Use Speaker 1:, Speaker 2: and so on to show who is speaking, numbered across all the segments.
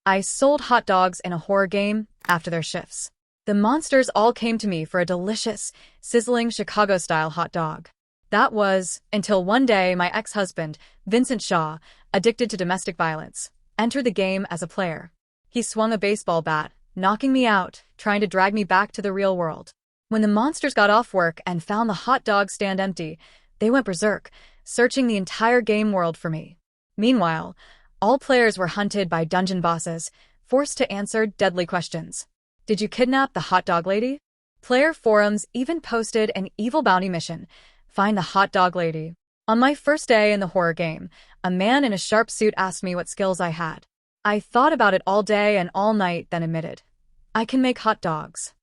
Speaker 1: I sold hot dogs in a horror game after their shifts. The monsters all came to me for a delicious, sizzling Chicago-style hot dog. That was until one day my ex-husband, Vincent Shaw, addicted to domestic violence, entered the game as a player. He swung a baseball bat, knocking me out, trying to drag me back to the real world. When the monsters got off work and found the hot dog stand empty, they went berserk, searching the entire game world for me. Meanwhile, all players were hunted by dungeon bosses, forced to answer deadly questions. Did you kidnap the hot dog lady? Player forums even posted an evil bounty mission: find the hot dog lady. On my first day in the horror game, a man in a sharp suit asked me what skills I had. I thought about it all day and all night, then admitted, I can make hot dogs.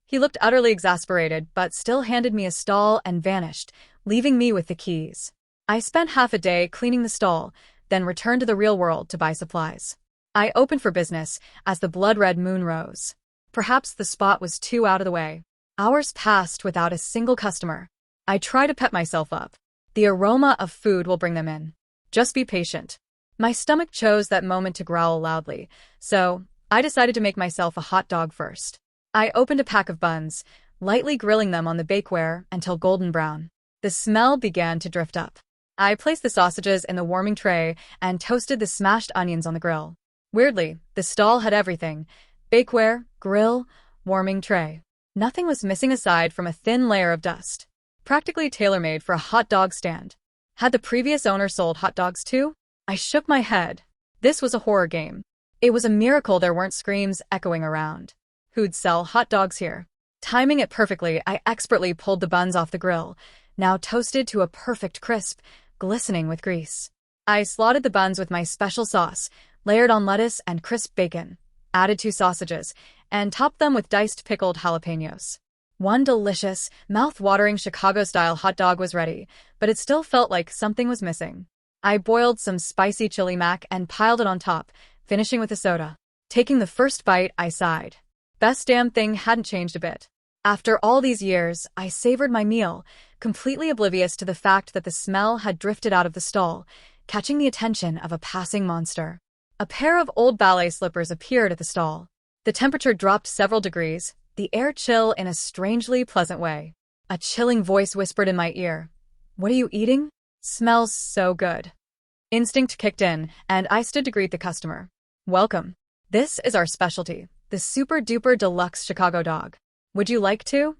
Speaker 1: He looked utterly exasperated, but still handed me a stall and vanished, leaving me with the keys. I spent half a day cleaning the stall, then returned to the real world to buy supplies. I opened for business as the blood-red moon rose. Perhaps the spot was too out of the way. Hours passed without a single customer. I try to pep myself up. The aroma of food will bring them in. Just be patient. My stomach chose that moment to growl loudly, so I decided to make myself a hot dog first. I opened a pack of buns, lightly grilling them on the bakeware until golden brown. The smell began to drift up. I placed the sausages in the warming tray and toasted the smashed onions on the grill. Weirdly, the stall had everything: bakeware, grill, warming tray. Nothing was missing aside from a thin layer of dust. Practically tailor-made for a hot dog stand. Had the previous owner sold hot dogs too? I shook my head. This was a horror game. It was a miracle there weren't screams echoing around. Who'd sell hot dogs here? Timing it perfectly, I expertly pulled the buns off the grill, now toasted to a perfect crisp, glistening with grease. I slotted the buns with my special sauce, layered on lettuce and crisp bacon, added 2 sausages, and topped them with diced pickled jalapenos. One delicious, mouth-watering Chicago-style hot dog was ready, but it still felt like something was missing. I boiled some spicy chili mac and piled it on top, finishing with a soda. Taking the first bite, I sighed. Best damn thing hadn't changed a bit. After all these years, I savored my meal, completely oblivious to the fact that the smell had drifted out of the stall, catching the attention of a passing monster. A pair of old ballet slippers appeared at the stall. The temperature dropped several degrees, the air chill in a strangely pleasant way. A chilling voice whispered in my ear, "What are you eating? Smells so good." Instinct kicked in, and I stood to greet the customer. "Welcome. This is our specialty, the super-duper deluxe Chicago dog. Would you like to?"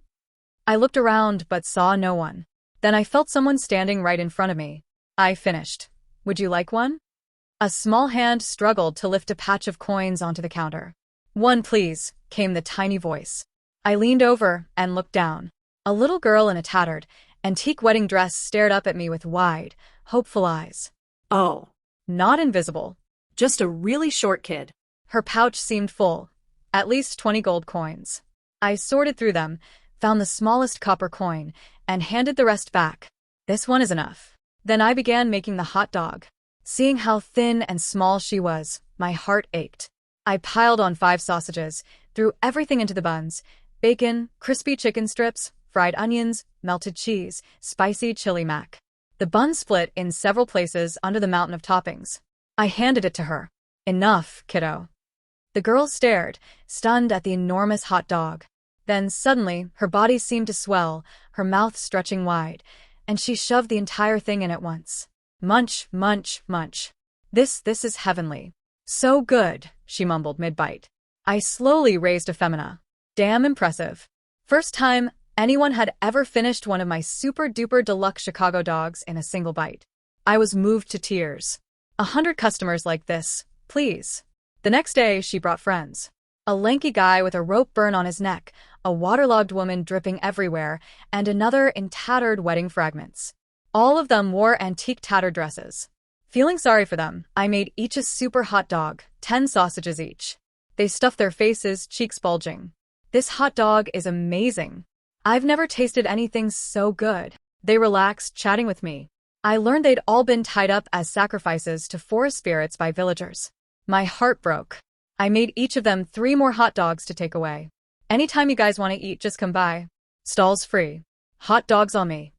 Speaker 1: I looked around but saw no one. Then I felt someone standing right in front of me. I finished. "Would you like one?" A small hand struggled to lift a patch of coins onto the counter. "One, please," came the tiny voice. I leaned over and looked down. A little girl in a tattered, antique wedding dress stared up at me with wide, hopeful eyes.
Speaker 2: Oh,
Speaker 1: Not invisible.
Speaker 2: just a really short kid.
Speaker 1: Her pouch seemed full. At least 20 gold coins. I sorted through them, found the smallest copper coin, and handed the rest back. This one is enough. Then I began making the hot dog. Seeing how thin and small she was, my heart ached. I piled on 5 sausages, threw everything into the buns: bacon, crispy chicken strips, fried onions, melted cheese, spicy chili mac. The bun split in several places under the mountain of toppings. I handed it to her. "Enough, kiddo." The girl stared, stunned at the enormous hot dog. Then suddenly, her body seemed to swell, her mouth stretching wide, and she shoved the entire thing in at once. Munch, munch, munch. This is heavenly. "So good," she mumbled mid-bite. I slowly raised a femina. Damn impressive. First time anyone had ever finished one of my super-duper deluxe Chicago dogs in a single bite. I was moved to tears. 100 customers like this, please. The next day, she brought friends. A lanky guy with a rope burn on his neck, a waterlogged woman dripping everywhere, and another in tattered wedding fragments. All of them wore antique tattered dresses. Feeling sorry for them, I made each a super hot dog, 10 sausages each. They stuffed their faces, cheeks bulging. "This hot dog is amazing. I've never tasted anything so good." They relaxed, chatting with me. I learned they'd all been tied up as sacrifices to forest spirits by villagers. My heart broke. I made each of them 3 more hot dogs to take away. "Anytime you guys want to eat, just come by. Stall's free. Hot dogs on me."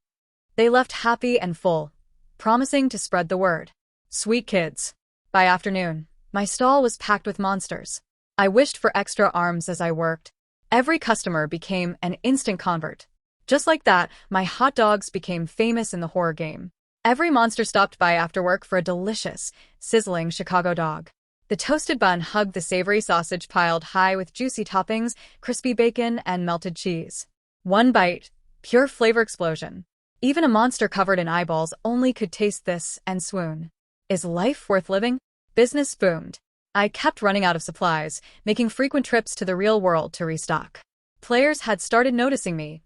Speaker 1: They left happy and full, promising to spread the word. Sweet kids. By afternoon, My stall was packed with monsters. I wished for extra arms as I worked. Every customer became an instant convert. Just like that, my hot dogs became famous in the horror game. Every monster stopped by after work for a delicious, sizzling Chicago dog. The toasted bun hugged the savory sausage piled high with juicy toppings, crispy bacon, and melted cheese. One bite, pure flavor explosion. Even a monster covered in eyeballs only could taste this and swoon. Is life worth living? Business boomed. I kept running out of supplies, making frequent trips to the real world to restock. Players had started noticing me,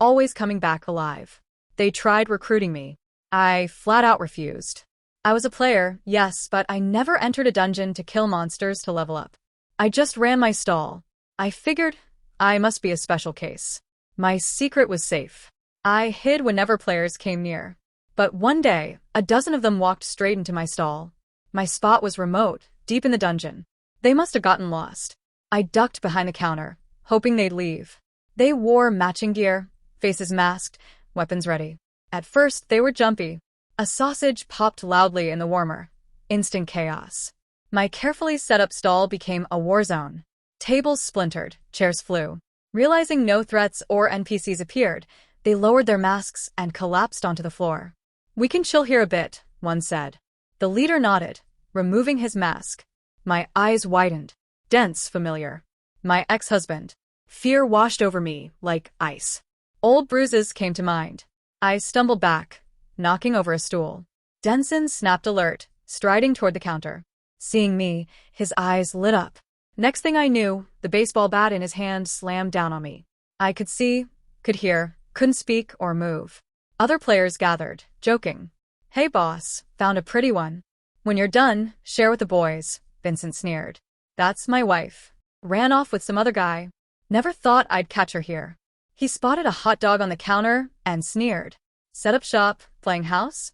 Speaker 1: always coming back alive. They tried recruiting me. I flat out refused. I was a player, yes, but I never entered a dungeon to kill monsters to level up. I just ran my stall. I figured I must be a special case. My secret was safe. I hid whenever players came near. But one day, a dozen of them walked straight into my stall. My spot was remote, deep in the dungeon. They must have gotten lost. I ducked behind the counter, hoping they'd leave. They wore matching gear, faces masked, weapons ready. At first, they were jumpy. A sausage popped loudly in the warmer. Instant chaos. My carefully set up stall became a war zone. Tables splintered, chairs flew. Realizing no threats or NPCs appeared, they lowered their masks and collapsed onto the floor. "We can chill here a bit," one said. The leader nodded, removing his mask. My eyes widened. Dense, familiar. My ex-husband. Fear washed over me like ice. Old bruises came to mind. I stumbled back, knocking over a stool. Denson snapped alert, striding toward the counter. Seeing me, his eyes lit up. Next thing I knew, the baseball bat in his hand slammed down on me. I could see, could hear, couldn't speak or move. Other players gathered, joking. "Hey boss, found a pretty one. When you're done, share with the boys," Vincent sneered. "That's my wife. Ran off with some other guy. Never thought I'd catch her here." He spotted a hot dog on the counter and sneered. "Set up shop, playing house?"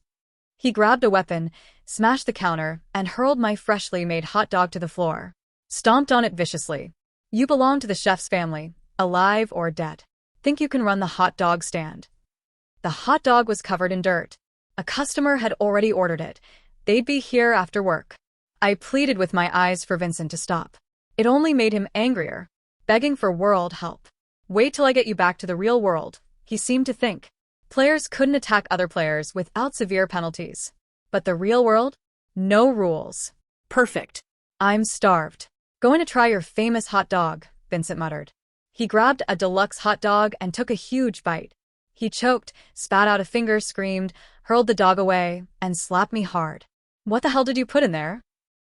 Speaker 1: He grabbed a weapon, smashed the counter, and hurled my freshly made hot dog to the floor. Stomped on it viciously. "You belong to the chef's family, alive or dead. Think you can run the hot dog stand?" The hot dog was covered in dirt. A customer had already ordered it. They'd be here after work. I pleaded with my eyes for Vincent to stop. It only made him angrier, begging for world help. "Wait till I get you back to the real world," he seemed to think. Players couldn't attack other players without severe penalties. But the real world? No rules.
Speaker 2: Perfect.
Speaker 1: "I'm starved. Going to try your famous hot dog," Vincent muttered. He grabbed a deluxe hot dog and took a huge bite. He choked, spat out a finger, screamed, hurled the dog away, and slapped me hard. "What the hell did you put in there?"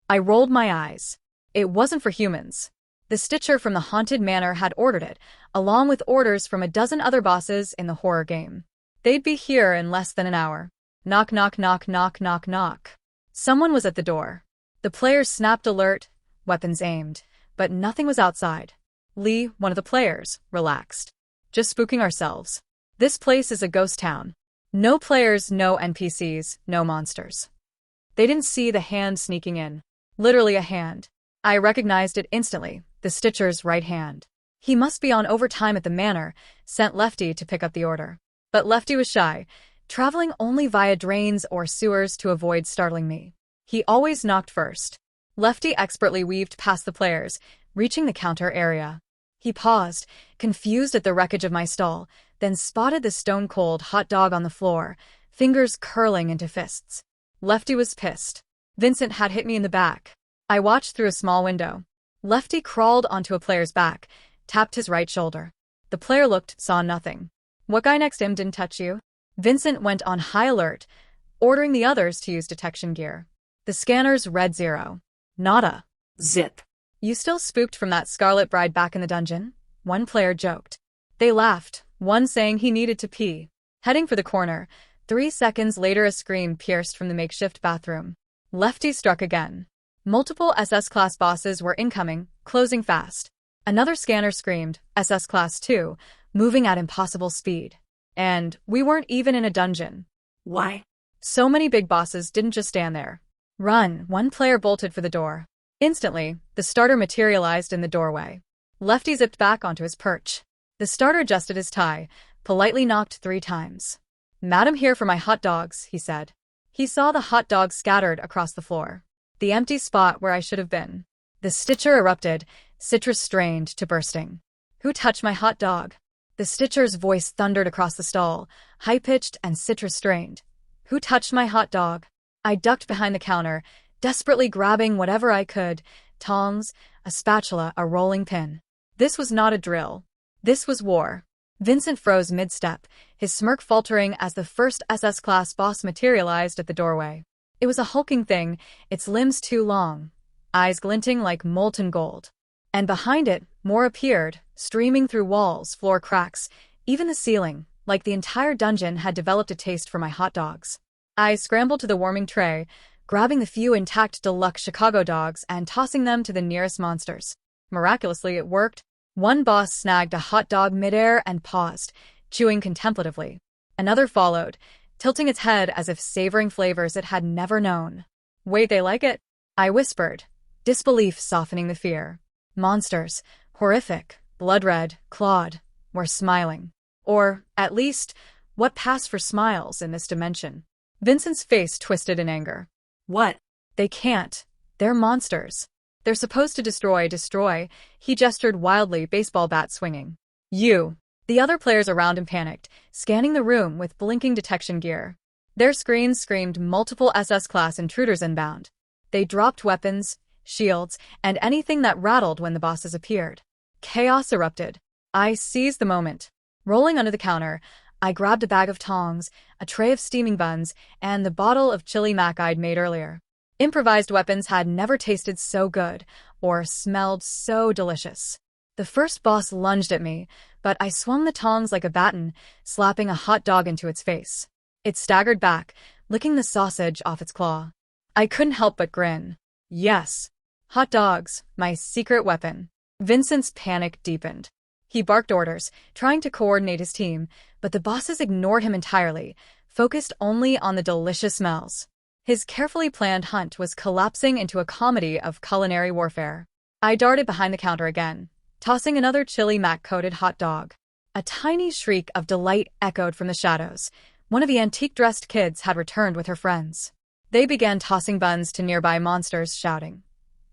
Speaker 1: I rolled my eyes. It wasn't for humans. The Stitcher from the Haunted Manor had ordered it, along with orders from a dozen other bosses in the horror game. They'd be here in less than an hour. Knock, knock, knock, knock, knock, knock. Someone was at the door. The players snapped alert, weapons aimed, but nothing was outside. Lee, one of the players, relaxed. "Just spooking ourselves. This place is a ghost town. No players, no NPCs, no monsters." They didn't see the hand sneaking in. Literally a hand. I recognized it instantly, the Stitcher's right hand. He must be on overtime at the manor, sent Lefty to pick up the order. But Lefty was shy, traveling only via drains or sewers to avoid startling me. He always knocked first. Lefty expertly weaved past the players, reaching the counter area. He paused, confused at the wreckage of my stall, then spotted the stone-cold hot dog on the floor, fingers curling into fists. Lefty was pissed. Vincent had hit me in the back. I watched through a small window. Lefty crawled onto a player's back, tapped his right shoulder. The player looked, saw nothing. "What guy next to him didn't touch you?" Vincent went on high alert, ordering the others to use detection gear. The scanners read 0. Nada.
Speaker 2: Zip.
Speaker 1: "You still spooked from that Scarlet Bride back in the dungeon?" One player joked. They laughed, one saying he needed to pee. Heading for the corner, 3 seconds later a scream pierced from the makeshift bathroom. Lefty struck again. Multiple SS-class bosses were incoming, closing fast. Another scanner screamed, "SS Class 2, moving at impossible speed." And we weren't even in a dungeon.
Speaker 2: Why?
Speaker 1: So many big bosses didn't just stand there. "Run!" One player bolted for the door. Instantly, the starter materialized in the doorway. Lefty zipped back onto his perch. The starter adjusted his tie, politely knocked 3 times. "Madam here for my hot dogs," he said. He saw the hot dogs scattered across the floor. the empty spot where I should have been. The Stitcher erupted, citrus strained to bursting. Who touched my hot dog? The Stitcher's voice thundered across the stall, high-pitched and citrus-strained. Who touched my hot dog? I ducked behind the counter, desperately grabbing whatever I could, tongs, a spatula, a rolling pin. This was not a drill. This was war. Vincent froze mid-step, his smirk faltering as the first SS-class boss materialized at the doorway. It was a hulking thing, its limbs too long, eyes glinting like molten gold. And behind it, more appeared, streaming through walls, floor cracks, even the ceiling, like the entire dungeon had developed a taste for my hot dogs. I scrambled to the warming tray, grabbing the few intact deluxe Chicago dogs and tossing them to the nearest monsters. Miraculously, it worked. One boss snagged a hot dog midair and paused, chewing contemplatively. Another followed, tilting its head as if savoring flavors it had never known. Wait, they like it? I whispered, disbelief softening the fear. Monsters, horrific, blood-red, clawed, were smiling. Or, at least, what passed for smiles in this dimension. Vincent's face twisted in anger.
Speaker 2: What?
Speaker 1: They can't. They're monsters. They're supposed to destroy, he gestured wildly, baseball bat swinging. You. The other players around him panicked, scanning the room with blinking detection gear. Their screens screamed multiple SS-class intruders inbound. They dropped weapons, shields, and anything that rattled when the bosses appeared. Chaos erupted. I seized the moment. Rolling under the counter, I grabbed a bag of tongs, a tray of steaming buns, and the bottle of chili mac I'd made earlier. Improvised weapons had never tasted so good, or smelled so delicious. The first boss lunged at me, but I swung the tongs like a baton, slapping a hot dog into its face. It staggered back, licking the sausage off its claw. I couldn't help but grin. Yes. Hot dogs, my secret weapon. Vincent's panic deepened. He barked orders, trying to coordinate his team, but the bosses ignored him entirely, focused only on the delicious smells. His carefully planned hunt was collapsing into a comedy of culinary warfare. I darted behind the counter again, tossing another chili mac-coated hot dog. A tiny shriek of delight echoed from the shadows. One of the antique-dressed kids had returned with her friends. They began tossing buns to nearby monsters, shouting,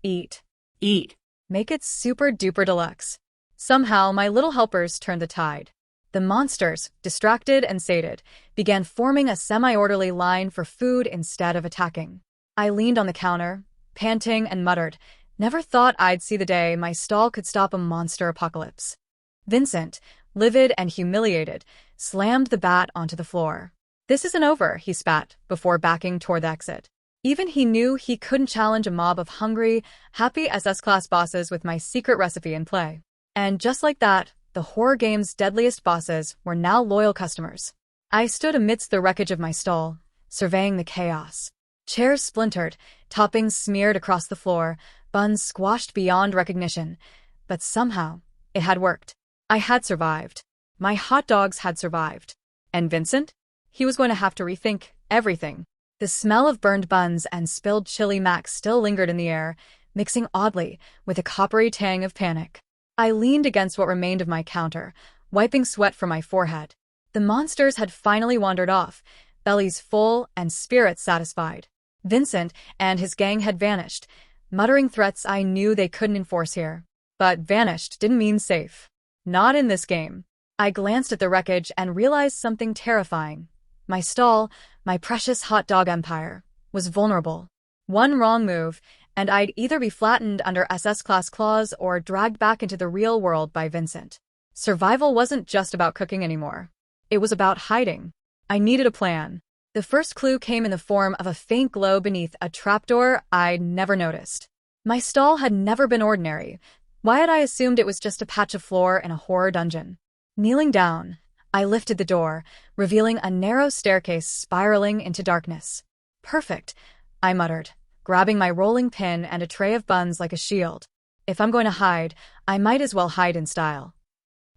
Speaker 1: "Eat.
Speaker 2: Eat.
Speaker 1: Make it super-duper deluxe." Somehow, my little helpers turned the tide. The monsters, distracted and sated, began forming a semi-orderly line for food instead of attacking. I leaned on the counter, panting, and muttered, "Never thought I'd see the day my stall could stop a monster apocalypse." Vincent, livid and humiliated, slammed the bat onto the floor. "This isn't over," he spat, before backing toward the exit. Even he knew he couldn't challenge a mob of hungry, happy SS-class bosses with my secret recipe in play. And just like that, the horror game's deadliest bosses were now loyal customers. I stood amidst the wreckage of my stall, surveying the chaos. Chairs splintered, toppings smeared across the floor, buns squashed beyond recognition. But somehow, it had worked. I had survived. My hot dogs had survived. And Vincent? He was going to have to rethink everything. The smell of burned buns and spilled chili mac still lingered in the air, mixing oddly with a coppery tang of panic. I leaned against what remained of my counter, wiping sweat from my forehead. The monsters had finally wandered off, bellies full and spirits satisfied. Vincent and his gang had vanished, muttering threats I knew they couldn't enforce here. But vanished didn't mean safe. Not in this game. I glanced at the wreckage and realized something terrifying. My stall, my precious hot dog empire, was vulnerable. One wrong move, and I'd either be flattened under SS-class claws or dragged back into the real world by Vincent. Survival wasn't just about cooking anymore. It was about hiding. I needed a plan. The first clue came in the form of a faint glow beneath a trapdoor I'd never noticed. My stall had never been ordinary. Why had I assumed it was just a patch of floor in a horror dungeon? Kneeling down, I lifted the door, revealing a narrow staircase spiraling into darkness. "Perfect," I muttered, grabbing my rolling pin and a tray of buns like a shield. If I'm going to hide, I might as well hide in style.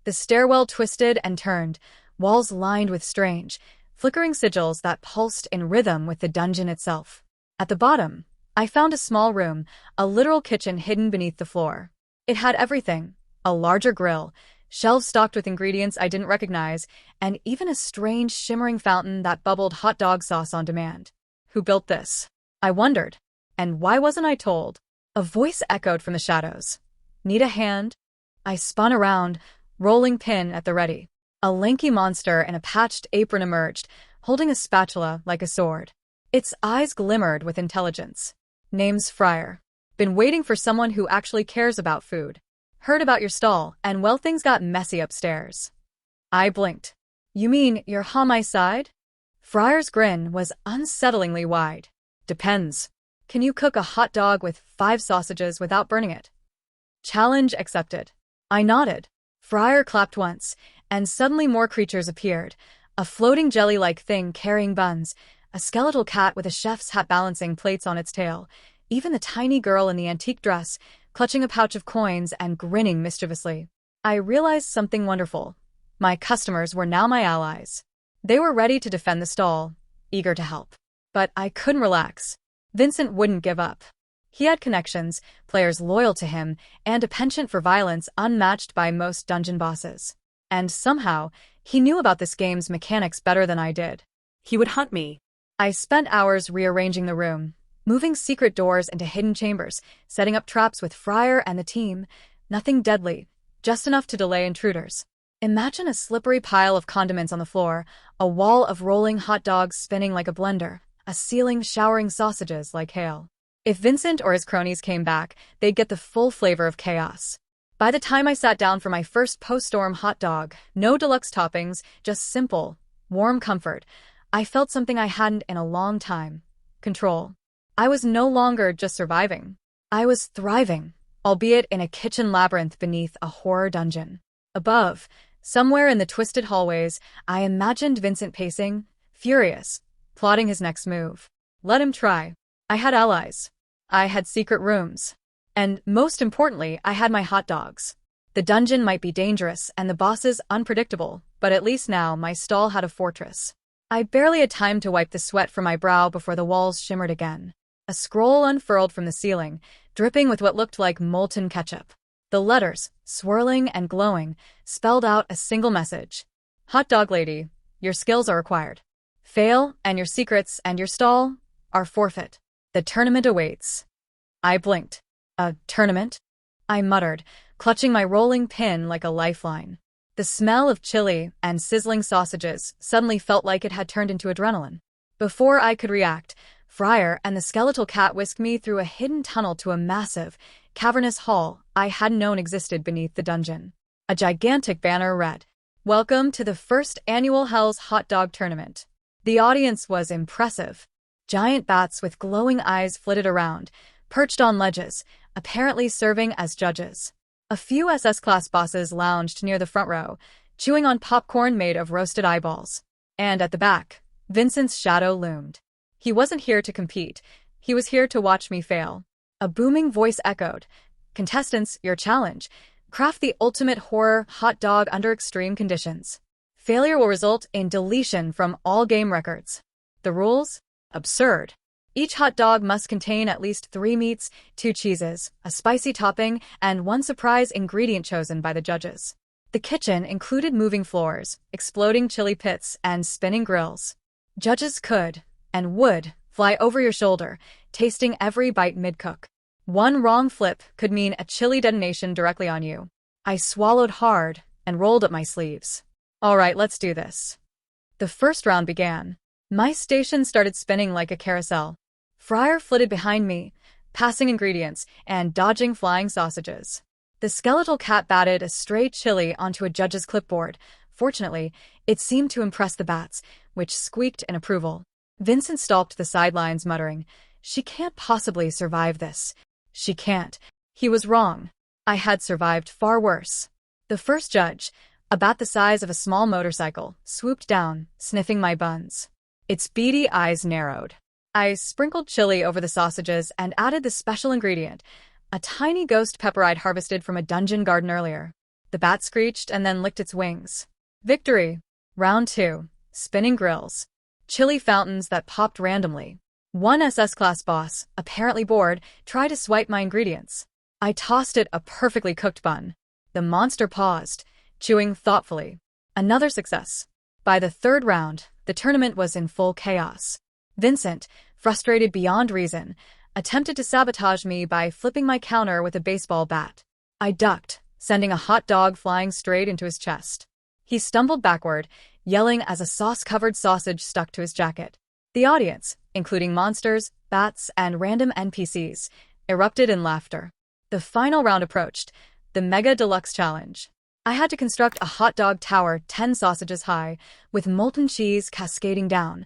Speaker 1: The stairwell twisted and turned, walls lined with strange, flickering sigils that pulsed in rhythm with the dungeon itself. At the bottom, I found a small room, a literal kitchen hidden beneath the floor. It had everything: a larger grill, shelves stocked with ingredients I didn't recognize, and even a strange shimmering fountain that bubbled hot dog sauce on demand. Who built this? I wondered. And why wasn't I told? A voice echoed from the shadows. Need a hand? I spun around, rolling pin at the ready. A lanky monster in a patched apron emerged, holding a spatula like a sword. Its eyes glimmered with intelligence. Name's Friar. Been waiting for someone who actually cares about food. Heard about your stall, and well, things got messy upstairs. I blinked. You mean you're on my side? Friar's grin was unsettlingly wide. Depends. Can you cook a hot dog with 5 sausages without burning it? Challenge accepted. I nodded. Friar clapped once, and suddenly more creatures appeared. A floating jelly-like thing carrying buns, a skeletal cat with a chef's hat balancing plates on its tail, even the tiny girl in the antique dress, clutching a pouch of coins and grinning mischievously. I realized something wonderful. My customers were now my allies. They were ready to defend the stall, eager to help. But I couldn't relax. Vincent wouldn't give up. He had connections, players loyal to him, and a penchant for violence unmatched by most dungeon bosses. And somehow, he knew about this game's mechanics better than I did.
Speaker 2: He would hunt me.
Speaker 1: I spent hours rearranging the room, moving secret doors into hidden chambers, setting up traps with Friar and the team. Nothing deadly, just enough to delay intruders. Imagine a slippery pile of condiments on the floor, a wall of rolling hot dogs spinning like a blender, a ceiling showering sausages like hail. If Vincent or his cronies came back, they'd get the full flavor of chaos. By the time I sat down for my first post-storm hot dog, no deluxe toppings, just simple, warm comfort, I felt something I hadn't in a long time. Control. I was no longer just surviving. I was thriving, albeit in a kitchen labyrinth beneath a horror dungeon. Above, somewhere in the twisted hallways, I imagined Vincent pacing, furious, plotting his next move. Let him try. I had allies. I had secret rooms. And most importantly, I had my hot dogs. The dungeon might be dangerous and the bosses unpredictable, but at least now my stall had a fortress. I barely had time to wipe the sweat from my brow before the walls shimmered again. A scroll unfurled from the ceiling, dripping with what looked like molten ketchup. The letters, swirling and glowing, spelled out a single message. Hot dog lady, your skills are required. Fail, and your secrets and your stall are forfeit. The tournament awaits. I blinked. A tournament? I muttered, clutching my rolling pin like a lifeline. The smell of chili and sizzling sausages suddenly felt like it had turned into adrenaline. Before I could react, Friar and the skeletal cat whisked me through a hidden tunnel to a massive, cavernous hall I hadn't known existed beneath the dungeon. A gigantic banner read, "Welcome to the first annual Hell's Hot Dog Tournament." The audience was impressive. Giant bats with glowing eyes flitted around, perched on ledges, apparently serving as judges. A few SS-class bosses lounged near the front row, chewing on popcorn made of roasted eyeballs. And at the back, Vincent's shadow loomed. He wasn't here to compete. He was here to watch me fail. A booming voice echoed, "Contestants, your challenge. Craft the ultimate horror hot dog under extreme conditions. Failure will result in deletion from all game records." The rules? Absurd. Each hot dog must contain at least 3 meats, 2 cheeses, a spicy topping, and 1 surprise ingredient chosen by the judges. The kitchen included moving floors, exploding chili pits, and spinning grills. Judges could, and would, fly over your shoulder, tasting every bite mid-cook. One wrong flip could mean a chili detonation directly on you. I swallowed hard and rolled up my sleeves. All right, let's do this. The first round began. My station started spinning like a carousel. Friar flitted behind me, passing ingredients and dodging flying sausages. The skeletal cat batted a stray chili onto a judge's clipboard. Fortunately, it seemed to impress the bats, which squeaked in approval. Vincent stalked to the sidelines, muttering, "She can't possibly survive this. She can't." He was wrong. I had survived far worse. The first judge, a bat the size of a small motorcycle, swooped down, sniffing my buns. Its beady eyes narrowed. I sprinkled chili over the sausages and added the special ingredient, a tiny ghost pepper I'd harvested from a dungeon garden earlier. The bat screeched and then licked its wings. Victory! Round 2. Spinning grills. Chili fountains that popped randomly. One SS-class boss, apparently bored, tried to swipe my ingredients. I tossed it a perfectly cooked bun. The monster paused, chewing thoughtfully. Another success. By the third round, the tournament was in full chaos. Vincent, frustrated beyond reason, attempted to sabotage me by flipping my counter with a baseball bat. I ducked, sending a hot dog flying straight into his chest. He stumbled backward, yelling as a sauce-covered sausage stuck to his jacket. The audience, including monsters, bats, and random NPCs, erupted in laughter. The final round approached, the Mega Deluxe Challenge. I had to construct a hot dog tower 10 sausages high, with molten cheese cascading down,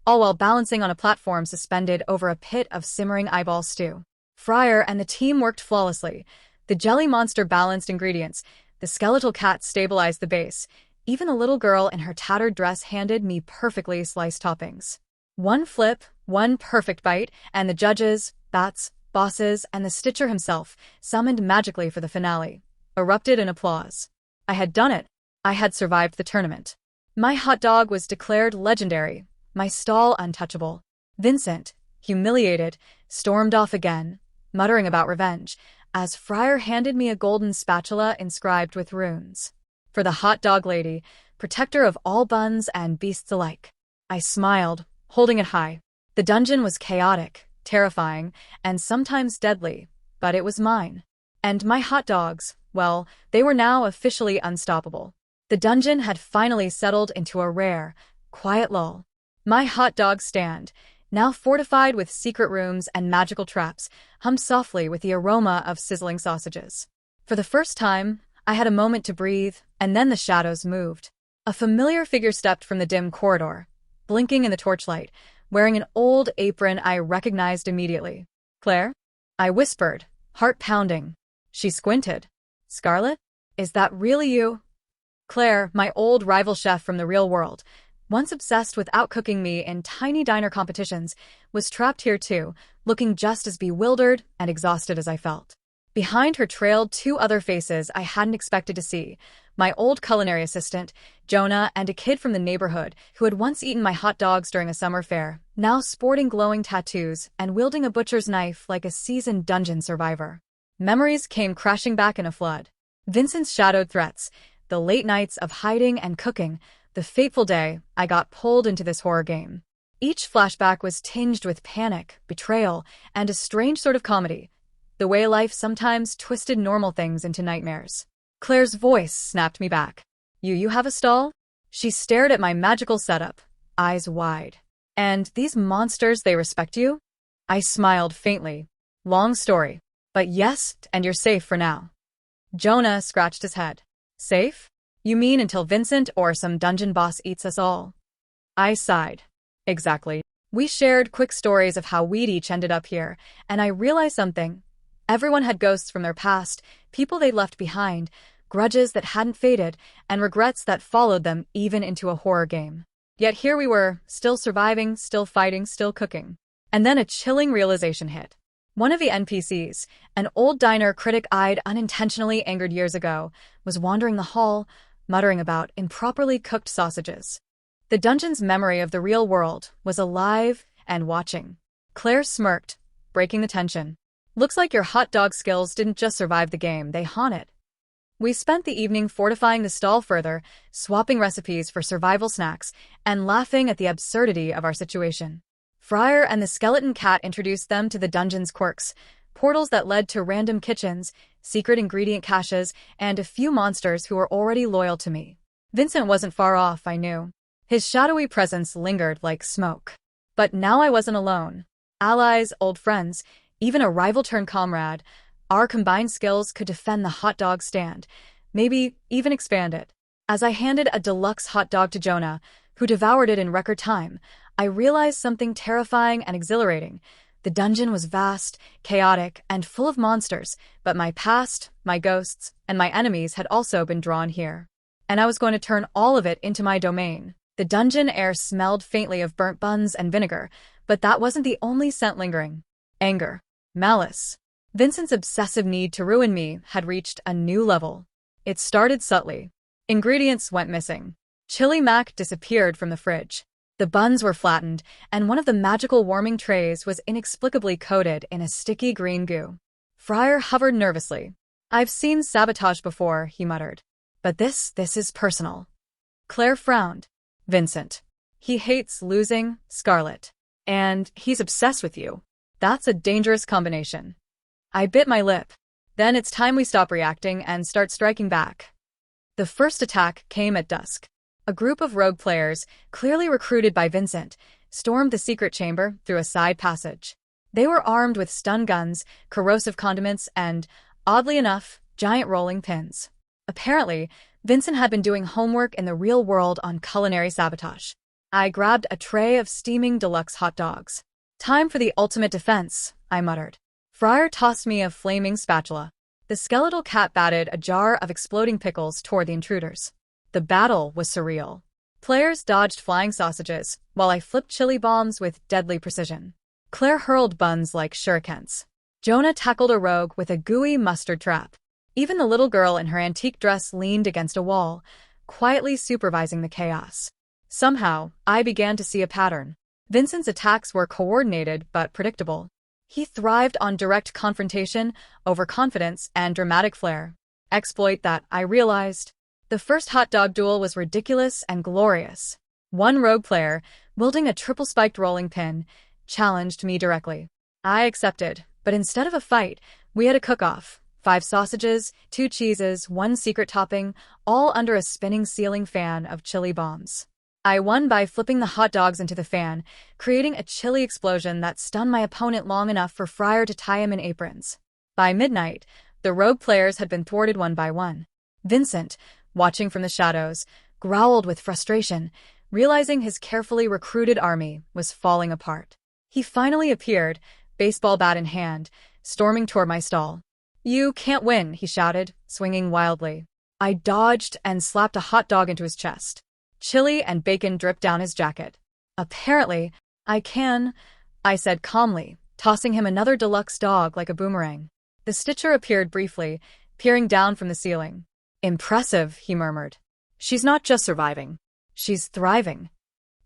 Speaker 1: all while balancing on a platform suspended over a pit of simmering eyeball stew. Fryer and the team worked flawlessly. The jelly monster balanced ingredients, the skeletal cat stabilized the base, even the little girl in her tattered dress handed me perfectly sliced toppings. One flip, one perfect bite, and the judges, bats, bosses, and the Stitcher himself, summoned magically for the finale, erupted in applause. I had done it. I had survived the tournament. My hot dog was declared legendary, my stall untouchable. Vincent, humiliated, stormed off again, muttering about revenge, as Fryer handed me a golden spatula inscribed with runes. For the hot dog lady, protector of all buns and beasts alike. I smiled, holding it high. The dungeon was chaotic, terrifying, and sometimes deadly, but it was mine. And my hot dogs, well, they were now officially unstoppable. The dungeon had finally settled into a rare, quiet lull. My hot dog stand, now fortified with secret rooms and magical traps, hummed softly with the aroma of sizzling sausages. For the first time, I had a moment to breathe, and then the shadows moved. A familiar figure stepped from the dim corridor, blinking in the torchlight, wearing an old apron I recognized immediately. "Claire?" I whispered, heart pounding. She squinted. "Scarlet? Is that really you?" Claire, my old rival chef from the real world, once obsessed with outcooking me in tiny diner competitions, was trapped here too, looking just as bewildered and exhausted as I felt. Behind her trailed two other faces I hadn't expected to see, my old culinary assistant, Jonah, and a kid from the neighborhood who had once eaten my hot dogs during a summer fair, now sporting glowing tattoos and wielding a butcher's knife like a seasoned dungeon survivor. Memories came crashing back in a flood. Vincent's shadowed threats, the late nights of hiding and cooking, the fateful day I got pulled into this horror game. Each flashback was tinged with panic, betrayal, and a strange sort of comedy, the way life sometimes twisted normal things into nightmares. Claire's voice snapped me back. You have a stall?" She stared at my magical setup, eyes wide. "And these monsters, they respect you?" I smiled faintly. "Long story. But yes, and you're safe for now." Jonah scratched his head. "Safe? You mean until Vincent or some dungeon boss eats us all?" I sighed. "Exactly." We shared quick stories of how we'd each ended up here, and I realized something. Everyone had ghosts from their past, people they'd left behind, grudges that hadn't faded, and regrets that followed them even into a horror game. Yet here we were, still surviving, still fighting, still cooking. And then a chilling realization hit. One of the NPCs, an old diner critic I'd unintentionally angered years ago, was wandering the hall, muttering about improperly cooked sausages. The dungeon's memory of the real world was alive and watching. Claire smirked, breaking the tension. "Looks like your hot dog skills didn't just survive the game, they haunt it." We spent the evening fortifying the stall further, swapping recipes for survival snacks, and laughing at the absurdity of our situation. Fryer and the skeleton cat introduced them to the dungeon's quirks, portals that led to random kitchens, secret ingredient caches, and a few monsters who were already loyal to me. Vincent wasn't far off, I knew. His shadowy presence lingered like smoke. But now I wasn't alone. Allies, old friends, even a rival-turned-comrade, our combined skills could defend the hot dog stand, maybe even expand it. As I handed a deluxe hot dog to Jonah, who devoured it in record time, I realized something terrifying and exhilarating. The dungeon was vast, chaotic, and full of monsters, but my past, my ghosts, and my enemies had also been drawn here. And I was going to turn all of it into my domain. The dungeon air smelled faintly of burnt buns and vinegar, but that wasn't the only scent lingering. Anger. Malice. Vincent's obsessive need to ruin me had reached a new level. It started subtly. Ingredients went missing. Chili mac disappeared from the fridge. The buns were flattened, and one of the magical warming trays was inexplicably coated in a sticky green goo. Fryer hovered nervously. "I've seen sabotage before," he muttered. "But this is personal." Claire frowned. "Vincent. He hates losing, Scarlet. And he's obsessed with you." That's a dangerous combination. I bit my lip. Then it's time we stop reacting and start striking back. The first attack came at dusk. A group of rogue players, clearly recruited by Vincent, stormed the secret chamber through a side passage. They were armed with stun guns, corrosive condiments, and, oddly enough, giant rolling pins. Apparently, Vincent had been doing homework in the real world on culinary sabotage. I grabbed a tray of steaming deluxe hot dogs. Time for the ultimate defense, I muttered. Fryer tossed me a flaming spatula. The skeletal cat batted a jar of exploding pickles toward the intruders. The battle was surreal. Players dodged flying sausages, while I flipped chili bombs with deadly precision. Claire hurled buns like shurikens. Jonah tackled a rogue with a gooey mustard trap. Even the little girl in her antique dress leaned against a wall, quietly supervising the chaos. Somehow, I began to see a pattern. Vincent's attacks were coordinated but predictable. He thrived on direct confrontation, overconfidence, and dramatic flair. Exploit that, I realized. The first hot dog duel was ridiculous and glorious. One rogue player, wielding a triple-spiked rolling pin, challenged me directly. I accepted, but instead of a fight, we had a cook-off. 5 sausages, 2 cheeses, 1 secret topping, all under a spinning ceiling fan of chili bombs. I won by flipping the hot dogs into the fan, creating a chili explosion that stunned my opponent long enough for Fryer to tie him in aprons. By midnight, the rogue players had been thwarted one by one. Vincent, watching from the shadows, growled with frustration, realizing his carefully recruited army was falling apart. He finally appeared, baseball bat in hand, storming toward my stall. "You can't win," he shouted, swinging wildly. I dodged and slapped a hot dog into his chest. Chili and bacon dripped down his jacket. "Apparently, I can," I said calmly, tossing him another deluxe dog like a boomerang. The Stitcher appeared briefly, peering down from the ceiling. "Impressive," he murmured. "She's not just surviving. She's thriving."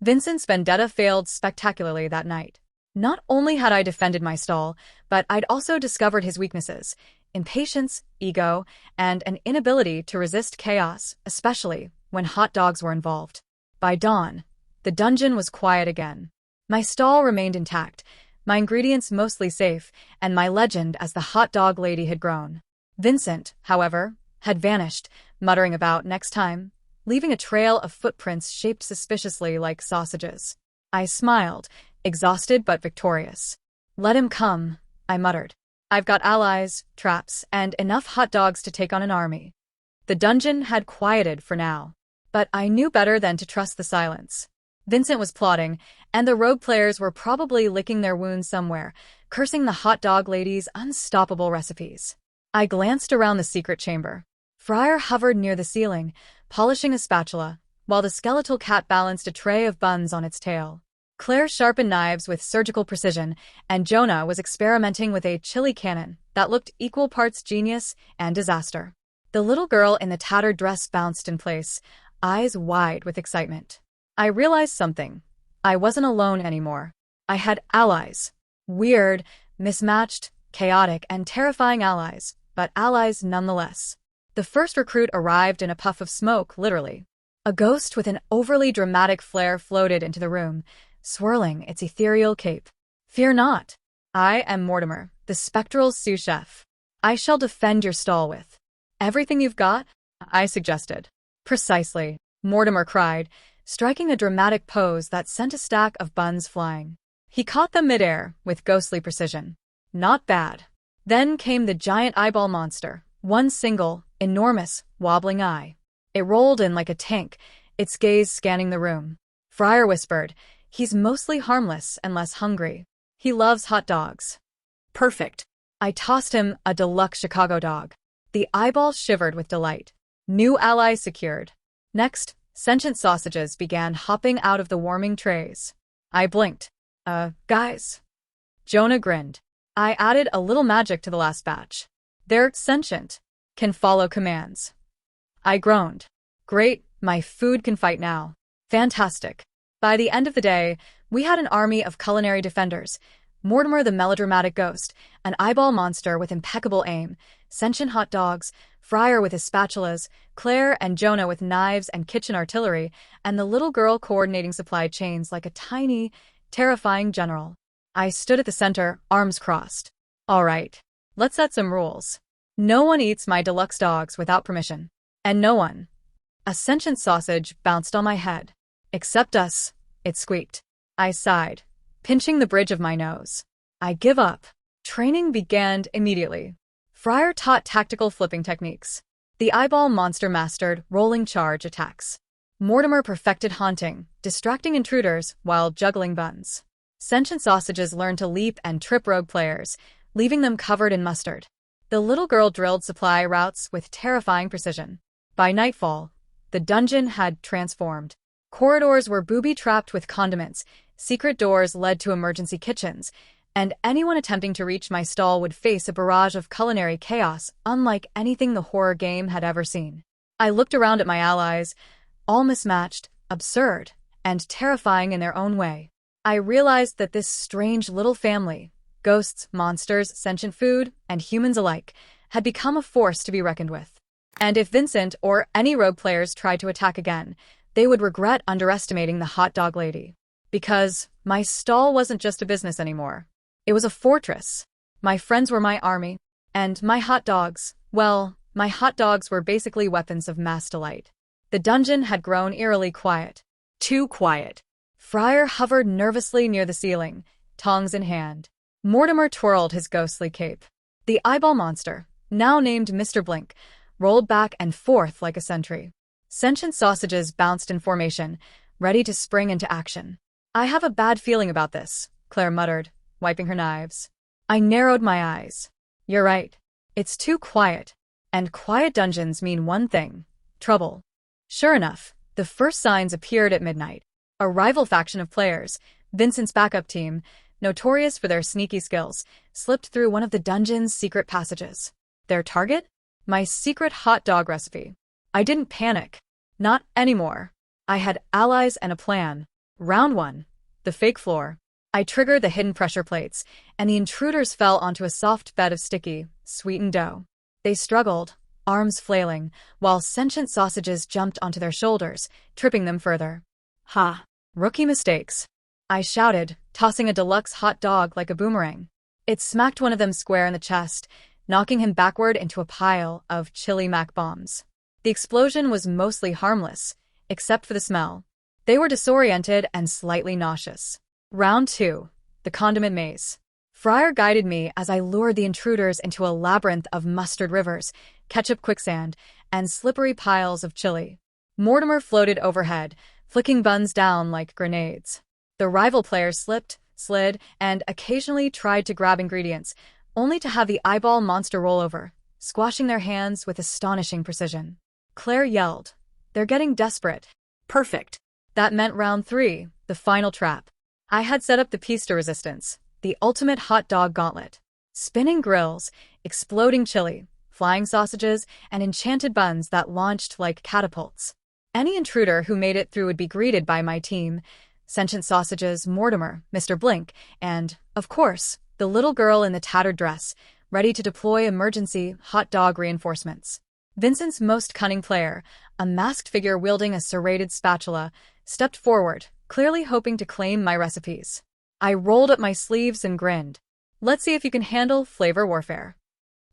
Speaker 1: Vincent's vendetta failed spectacularly that night. Not only had I defended my stall, but I'd also discovered his weaknesses: impatience, ego, and an inability to resist chaos, especially when hot dogs were involved. By dawn, the dungeon was quiet again. My stall remained intact, my ingredients mostly safe, and my legend as the hot dog lady had grown. Vincent, however, had vanished, muttering about next time, leaving a trail of footprints shaped suspiciously like sausages. I smiled, exhausted but victorious. "Let him come," I muttered. "I've got allies, traps, and enough hot dogs to take on an army." The dungeon had quieted for now. But I knew better than to trust the silence. Vincent was plotting, and the rogue players were probably licking their wounds somewhere, cursing the hot dog lady's unstoppable recipes. I glanced around the secret chamber. Fryer hovered near the ceiling, polishing a spatula, while the skeletal cat balanced a tray of buns on its tail. Claire sharpened knives with surgical precision, and Jonah was experimenting with a chili cannon that looked equal parts genius and disaster. The little girl in the tattered dress bounced in place, eyes wide with excitement. I realized something. I wasn't alone anymore. I had allies. Weird, mismatched, chaotic, and terrifying allies, but allies nonetheless. The first recruit arrived in a puff of smoke, literally. A ghost with an overly dramatic flair floated into the room, swirling its ethereal cape. "Fear not. I am Mortimer, the spectral sous chef. I shall defend your stall with everything you've got," I suggested. "Precisely," Mortimer cried, striking a dramatic pose that sent a stack of buns flying. He caught them midair with ghostly precision. Not bad. Then came the giant eyeball monster, one single, enormous, wobbling eye. It rolled in like a tank, its gaze scanning the room. Fryer whispered, "He's mostly harmless and less hungry. He loves hot dogs."
Speaker 2: Perfect.
Speaker 1: I tossed him a deluxe Chicago dog. The eyeball shivered with delight. New ally secured. Next, sentient sausages began hopping out of the warming trays. I blinked. Guys." Jonah grinned. "I added a little magic to the last batch. They're sentient. Can follow commands." I groaned. "Great, my food can fight now." Fantastic. By the end of the day, we had an army of culinary defenders: Mortimer the melodramatic ghost, an eyeball monster with impeccable aim, sentient hot dogs, Fryer with his spatulas, Claire and Jonah with knives and kitchen artillery, and the little girl coordinating supply chains like a tiny, terrifying general. I stood at the center, arms crossed. All right, let's set some rules. No one eats my deluxe dogs without permission. And no one. A sentient sausage bounced on my head. Except us, it squeaked. I sighed, pinching the bridge of my nose. I give up. Training began immediately. Fryer taught tactical flipping techniques. The eyeball monster mastered rolling charge attacks. Mortimer perfected haunting, distracting intruders while juggling buns. Sentient sausages learned to leap and trip rogue players, leaving them covered in mustard. The little girl drilled supply routes with terrifying precision. By nightfall, the dungeon had transformed. Corridors were booby-trapped with condiments, secret doors led to emergency kitchens, and anyone attempting to reach my stall would face a barrage of culinary chaos unlike anything the horror game had ever seen. I looked around at my allies, all mismatched, absurd, and terrifying in their own way. I realized that this strange little family, ghosts, monsters, sentient food, and humans alike, had become a force to be reckoned with. And if Vincent or any rogue players tried to attack again, they would regret underestimating the hot dog lady. Because my stall wasn't just a business anymore. It was a fortress. My friends were my army. And my hot dogs, well, my hot dogs were basically weapons of mass delight. The dungeon had grown eerily quiet.
Speaker 2: Too quiet.
Speaker 1: Fryer hovered nervously near the ceiling, tongs in hand. Mortimer twirled his ghostly cape. The eyeball monster, now named Mr. Blink, rolled back and forth like a sentry. Sentient sausages bounced in formation, ready to spring into action. I have a bad feeling about this, Claire muttered, wiping her knives. I narrowed my eyes. You're right. It's too quiet. And quiet dungeons mean one thing: trouble. Sure enough, the first signs appeared at midnight. A rival faction of players, Vincent's backup team, notorious for their sneaky skills, slipped through one of the dungeon's secret passages. Their target? My secret hot dog recipe. I didn't panic. Not anymore. I had allies and a plan. Round 1. The fake floor. I triggered the hidden pressure plates, and the intruders fell onto a soft bed of sticky, sweetened dough. They struggled, arms flailing, while sentient sausages jumped onto their shoulders, tripping them further. Ha! Rookie mistakes. I shouted, tossing a deluxe hot dog like a boomerang. It smacked one of them square in the chest, knocking him backward into a pile of chili mac bombs. The explosion was mostly harmless, except for the smell. They were disoriented and slightly nauseous. Round 2. The condiment maze. Fryer guided me as I lured the intruders into a labyrinth of mustard rivers, ketchup quicksand, and slippery piles of chili. Mortimer floated overhead, flicking buns down like grenades. The rival players slipped, slid, and occasionally tried to grab ingredients, only to have the eyeball monster roll over, squashing their hands with astonishing precision. Claire yelled, "They're getting desperate."
Speaker 2: Perfect.
Speaker 1: That meant round 3, the final trap. I had set up the piece de resistance, the ultimate hot dog gauntlet. Spinning grills, exploding chili, flying sausages, and enchanted buns that launched like catapults. Any intruder who made it through would be greeted by my team: sentient sausages, Mortimer, Mr. Blink, and, of course, the little girl in the tattered dress, ready to deploy emergency hot dog reinforcements. Vincent's most cunning player, a masked figure wielding a serrated spatula, stepped forward, clearly hoping to claim my recipes. I rolled up my sleeves and grinned. Let's see if you can handle flavor warfare.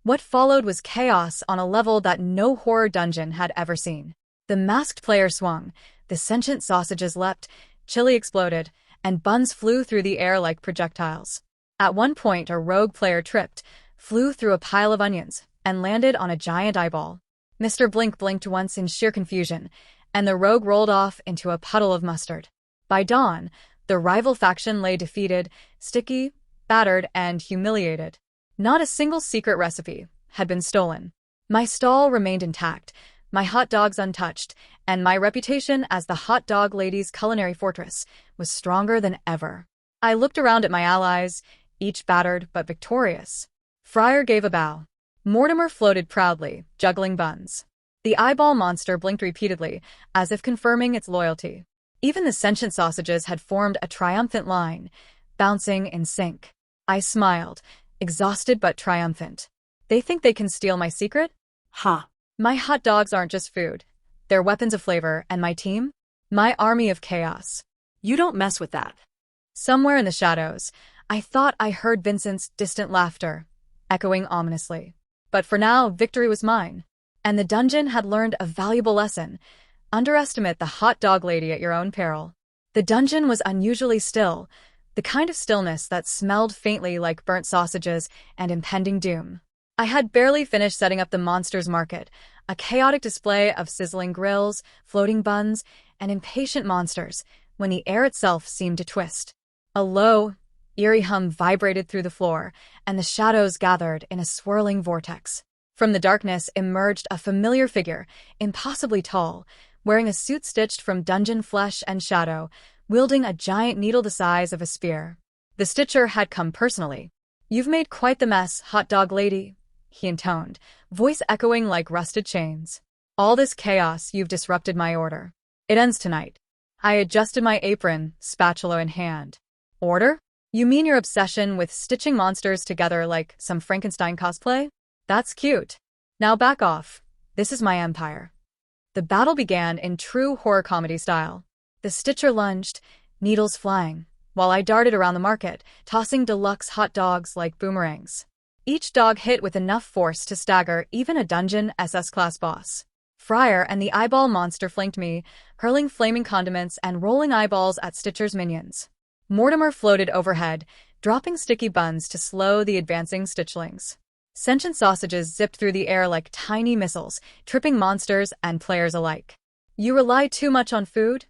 Speaker 1: What followed was chaos on a level that no horror dungeon had ever seen. The masked player swung, the sentient sausages leapt, chili exploded, and buns flew through the air like projectiles. At one point, a rogue player tripped, flew through a pile of onions, and landed on a giant eyeball. Mr. Blink blinked once in sheer confusion, and the rogue rolled off into a puddle of mustard. By dawn, the rival faction lay defeated, sticky, battered, and humiliated. Not a single secret recipe had been stolen. My stall remained intact, my hot dogs untouched, and my reputation as the hot dog lady's culinary fortress was stronger than ever. I looked around at my allies, each battered but victorious. Fryer gave a bow. Mortimer floated proudly, juggling buns. The eyeball monster blinked repeatedly, as if confirming its loyalty. Even the sentient sausages had formed a triumphant line, bouncing in sync. I smiled, exhausted but triumphant. They think they can steal my secret?
Speaker 2: Ha!
Speaker 1: My hot dogs aren't just food. They're weapons of flavor, and my team? My army of chaos.
Speaker 2: You don't mess with that.
Speaker 1: Somewhere in the shadows, I thought I heard Vincent's distant laughter, echoing ominously. But for now, victory was mine. And the dungeon had learned a valuable lesson. Underestimate the hot dog lady at your own peril. The dungeon was unusually still, the kind of stillness that smelled faintly like burnt sausages and impending doom. I had barely finished setting up the monster's market, a chaotic display of sizzling grills, floating buns, and impatient monsters, when the air itself seemed to twist. A low, eerie hum vibrated through the floor, and the shadows gathered in a swirling vortex. From the darkness emerged a familiar figure, impossibly tall, wearing a suit stitched from dungeon flesh and shadow, wielding a giant needle the size of a spear. The stitcher had come personally. "You've made quite the mess, hot dog lady," he intoned, voice echoing like rusted chains. "All this chaos, you've disrupted my order. It ends tonight." I adjusted my apron, spatula in hand. "Order? You mean your obsession with stitching monsters together like some Frankenstein cosplay? That's cute. Now back off. This is my empire." The battle began in true horror comedy style. The stitcher lunged, needles flying, while I darted around the market, tossing deluxe hot dogs like boomerangs. Each dog hit with enough force to stagger even a dungeon SS-class boss. Fryer and the eyeball monster flanked me, hurling flaming condiments and rolling eyeballs at Stitcher's minions. Mortimer floated overhead, dropping sticky buns to slow the advancing Stitchlings. Sentient sausages zipped through the air like tiny missiles, tripping monsters and players alike. "You rely too much on food?"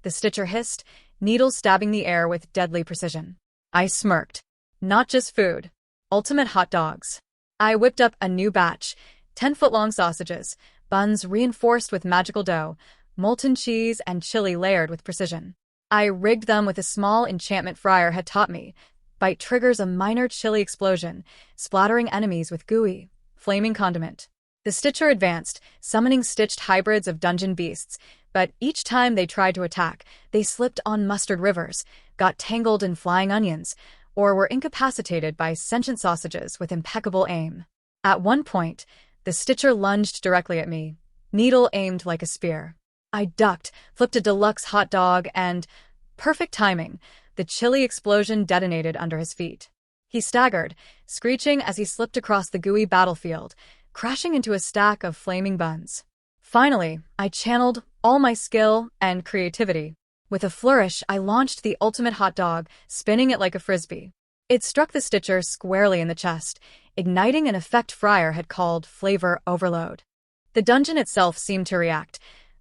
Speaker 1: the Stitcher hissed, needles stabbing the air with deadly precision. I smirked. "Not just food. Ultimate hot dogs." I whipped up a new batch, 10-foot-long sausages, buns reinforced with magical dough, molten cheese and chili layered with precision. I rigged them with a small enchantment Fryer had taught me. Bite triggers a minor chili explosion, splattering enemies with gooey, flaming condiment. The Stitcher advanced, summoning stitched hybrids of dungeon beasts, but each time they tried to attack, they slipped on mustard rivers, got tangled in flying onions, or were incapacitated by sentient sausages with impeccable aim. At one point, the Stitcher lunged directly at me, needle aimed like a spear. I ducked, flipped a deluxe hot dog, and, perfect timing, the chili explosion detonated under his feet. He staggered, screeching as he slipped across the gooey battlefield, crashing into a stack of flaming buns. Finally, I channeled all my skill and creativity. With a flourish, I launched the ultimate hot dog, spinning it like a frisbee. It struck the Stitcher squarely in the chest, igniting an effect Fryer had called flavor overload. The dungeon itself seemed to react.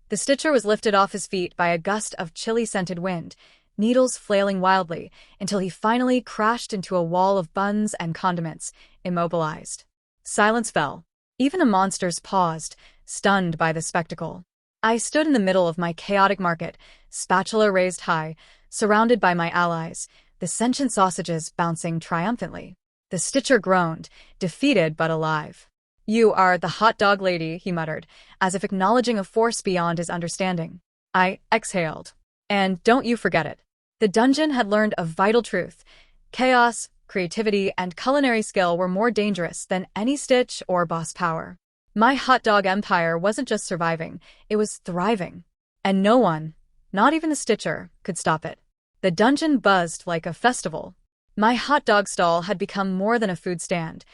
Speaker 1: The Stitcher was lifted off his feet by a gust of chili-scented wind, needles flailing wildly, until he finally crashed into a wall of buns and condiments, immobilized. Silence fell. Even the monsters paused, stunned by the spectacle. I stood in the middle of my chaotic market, spatula raised high, surrounded by my allies, the sentient sausages bouncing triumphantly. The Stitcher groaned, defeated but alive. "You are the hot dog lady," he muttered, as if acknowledging a force beyond his understanding. I exhaled. "And don't you forget it." The dungeon had learned a vital truth. Chaos, creativity, and culinary skill were more dangerous than any stitch or boss power. My hot dog empire wasn't just surviving, it was thriving. And no one, not even the Stitcher, could stop it. The dungeon buzzed like a festival. My hot dog stall had become more than a food stand.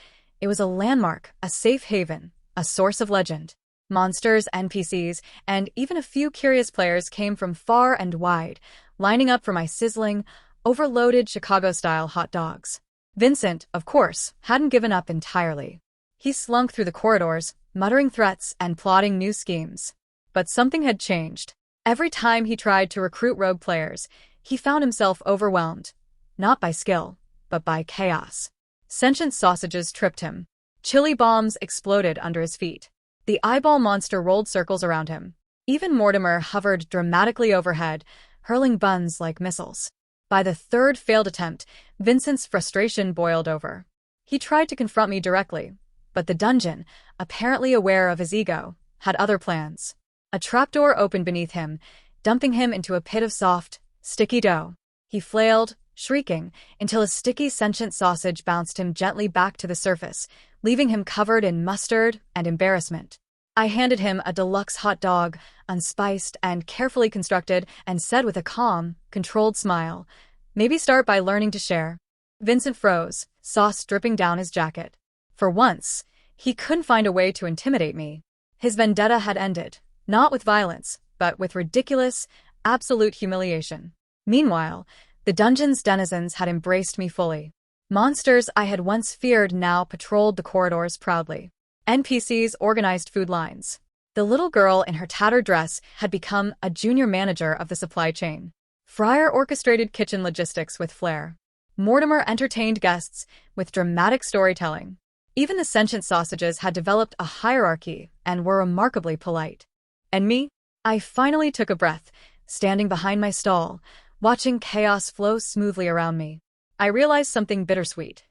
Speaker 1: It was a landmark, a safe haven, a source of legend. Monsters, NPCs, and even a few curious players came from far and wide, lining up for my sizzling, overloaded Chicago-style hot dogs. Vincent, of course, hadn't given up entirely. He slunk through the corridors, muttering threats and plotting new schemes. But something had changed. Every time he tried to recruit rogue players, he found himself overwhelmed, not by skill, but by chaos. Sentient sausages tripped him. Chili bombs exploded under his feet. The eyeball monster rolled circles around him. Even Mortimer hovered dramatically overhead, hurling buns like missiles. By the third failed attempt, Vincent's frustration boiled over. He tried to confront me directly, but the dungeon, apparently aware of his ego, had other plans. A trapdoor opened beneath him, dumping him into a pit of soft, sticky dough. He flailed, shrieking, until a sticky sentient sausage bounced him gently back to the surface, leaving him covered in mustard and embarrassment. I handed him a deluxe hot dog, unspiced and carefully constructed, and said with a calm, controlled smile, "Maybe start by learning to share." Vincent froze, sauce dripping down his jacket. For once, he couldn't find a way to intimidate me. His vendetta had ended, not with violence, but with ridiculous, absolute humiliation. Meanwhile, the dungeon's denizens had embraced me fully. Monsters I had once feared now patrolled the corridors proudly. NPCs organized food lines. The little girl in her tattered dress had become a junior manager of the supply chain. Fryer orchestrated kitchen logistics with flair. Mortimer entertained guests with dramatic storytelling. Even the sentient sausages had developed a hierarchy and were remarkably polite. And me? I finally took a breath, standing behind my stall, watching chaos flow smoothly around me. I realized something bittersweet.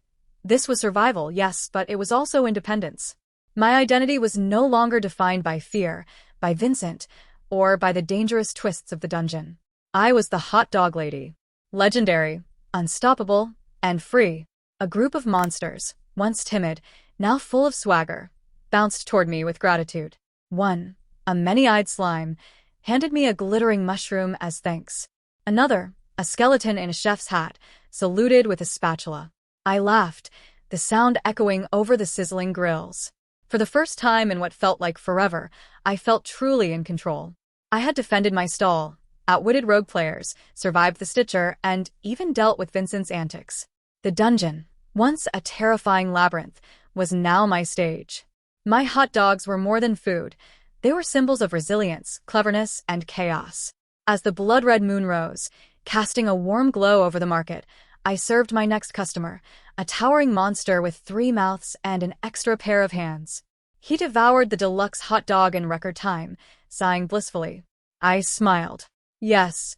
Speaker 1: This was survival, yes, but it was also independence. My identity was no longer defined by fear, by Vincent, or by the dangerous twists of the dungeon. I was the hot dog lady. Legendary, unstoppable, and free. A group of monsters, once timid, now full of swagger, bounced toward me with gratitude. One, a many-eyed slime, handed me a glittering mushroom as thanks. Another, a skeleton in a chef's hat, saluted with a spatula. I laughed, the sound echoing over the sizzling grills. For the first time in what felt like forever, I felt truly in control. I had defended my stall, outwitted rogue players, survived the Stitcher, and even dealt with Vincent's antics. The dungeon, once a terrifying labyrinth, was now my stage. My hot dogs were more than food. They were symbols of resilience, cleverness, and chaos. As the blood-red moon rose, casting a warm glow over the market, I served my next customer, a towering monster with 3 mouths and an extra pair of hands. He devoured the deluxe hot dog in record time, sighing blissfully. I smiled. Yes,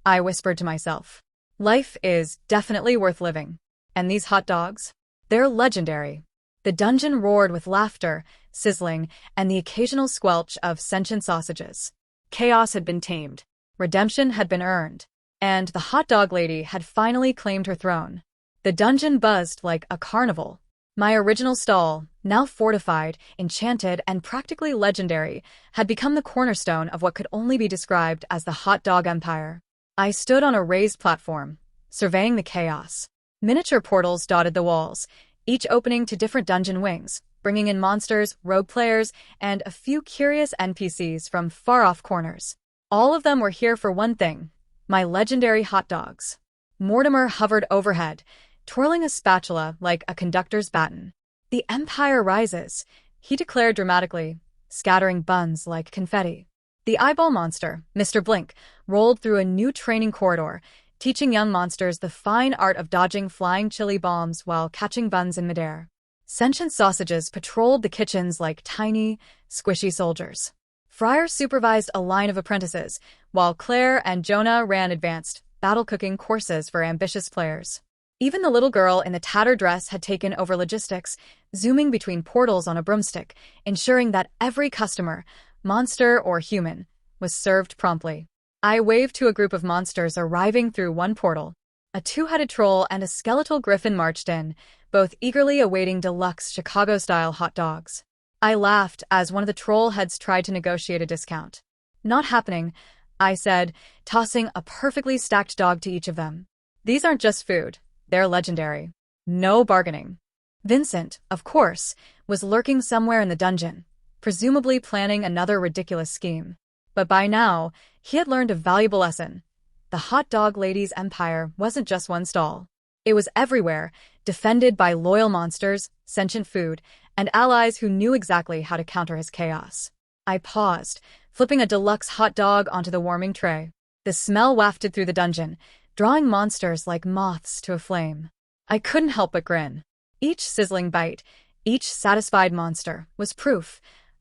Speaker 1: I whispered to myself. Life is definitely worth living. And these hot dogs? They're legendary. The dungeon roared with laughter, sizzling, and the occasional squelch of sentient sausages. Chaos had been tamed. Redemption had been earned. And the hot dog lady had finally claimed her throne. The dungeon buzzed like a carnival. My original stall, now fortified, enchanted, and practically legendary, had become the cornerstone of what could only be described as the hot dog empire. I stood on a raised platform, surveying the chaos. Miniature portals dotted the walls, each opening to different dungeon wings, bringing in monsters, rogue players, and a few curious NPCs from far-off corners. All of them were here for one thing: my legendary hot dogs. Mortimer hovered overhead, twirling a spatula like a conductor's baton. The empire rises, he declared dramatically, scattering buns like confetti. The eyeball monster, Mr. Blink, rolled through a new training corridor, teaching young monsters the fine art of dodging flying chili bombs while catching buns in midair. Sentient sausages patrolled the kitchens like tiny, squishy soldiers. Fryer supervised a line of apprentices, while Claire and Jonah ran advanced, battle-cooking courses for ambitious players. Even the little girl in the tattered dress had taken over logistics, zooming between portals on a broomstick, ensuring that every customer, monster or human, was served promptly. I waved to a group of monsters arriving through one portal. A 2-headed troll and a skeletal griffin marched in, both eagerly awaiting deluxe Chicago-style hot dogs. I laughed as one of the troll heads tried to negotiate a discount. Not happening, I said, tossing a perfectly stacked dog to each of them. These aren't just food, they're legendary. No bargaining. Vincent, of course, was lurking somewhere in the dungeon, presumably planning another ridiculous scheme. But by now, he had learned a valuable lesson. The hot dog lady's empire wasn't just one stall. It was everywhere, defended by loyal monsters, sentient food, and allies who knew exactly how to counter his chaos. I paused, flipping a deluxe hot dog onto the warming tray. The smell wafted through the dungeon, drawing monsters like moths to a flame. I couldn't help but grin. Each sizzling bite, each satisfied monster, was proof.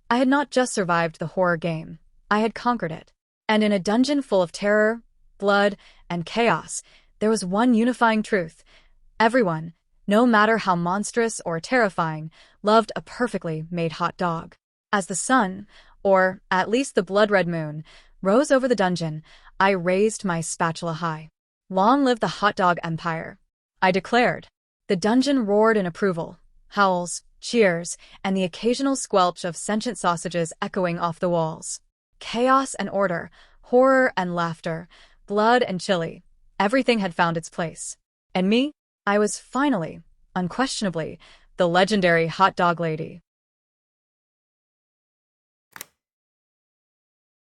Speaker 1: I had not just survived the horror game, I had conquered it. And in a dungeon full of terror, blood, and chaos, there was one unifying truth. Everyone, no matter how monstrous or terrifying, loved a perfectly made hot dog. As the sun, or at least the blood-red moon, rose over the dungeon, I raised my spatula high. Long live the hot dog empire, I declared. The dungeon roared in approval, howls, cheers, and the occasional squelch of sentient sausages echoing off the walls. Chaos and order, horror and laughter, blood and chili, everything had found its place. And me? I was finally, unquestionably, the legendary hot dog lady.